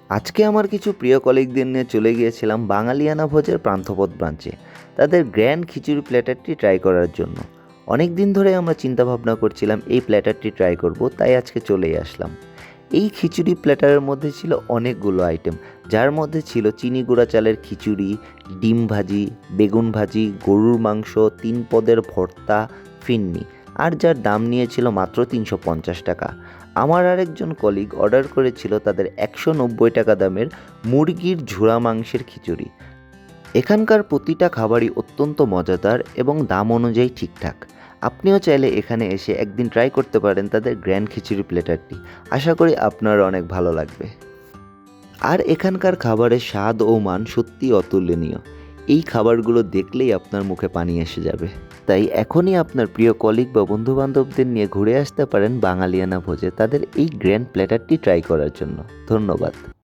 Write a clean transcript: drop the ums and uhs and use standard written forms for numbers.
আজকে আমার কিছু প্রিয় কলিগদের নিয়ে চলে গিয়েছিলাম বাঙালিয়ানা ভোজের প্রান্তপথ ব্রাঞ্চে তাদের গ্র্যান্ড খিচুড়ি প্ল্যাটারটি ট্রাই করার জন্য। অনেক দিন ধরে আমরা চিন্তা ভাবনা করছিলাম এই প্ল্যাটারটি ট্রাই করব, তাই আজকে চলেই আসলাম। এই খিচুড়ি প্ল্যাটারের মধ্যে ছিল অনেকগুলো আইটেম, যার মধ্যে ছিল চিনি গুঁড়া চালের খিচুড়ি, ডিম ভাজি, বেগুন ভাজি, গরুর মাংস, 3 পদের ভর্তা, ফিন্নি, আর যার দাম নিয়েছিল মাত্র 350 টাকা। আমার আরেকজন কলিগ অর্ডার করেছিল তাদের 190 টাকা দামের মুরগির ঝুরা মাংসের খিচুড়ি। এখানকার প্রতিটা খাবারই অত্যন্ত মজাদার এবং দাম অনুযায়ী ঠিকঠাক। আপনিও চাইলে এখানে এসে একদিন ট্রাই করতে পারেন তাদের গ্র্যান্ড খিচুড়ি প্ল্যাটারটি। আশা করি আপনার অনেক ভালো লাগবে। আর এখানকার খাবারের স্বাদ ও মান সত্যিই অতুলনীয়। এই খাবারগুলো দেখলেই আপনার মুখে পানি এসে যাবে। তাই এখনই আপনার প্রিয় কলিগ বা বন্ধুবান্ধবদের নিয়ে ঘুরে আসতে পারেন বাঙালিয়ানা ভোজে তাদের এই গ্র্যান্ড প্ল্যাটারটি ট্রাই করার জন্য। ধন্যবাদ।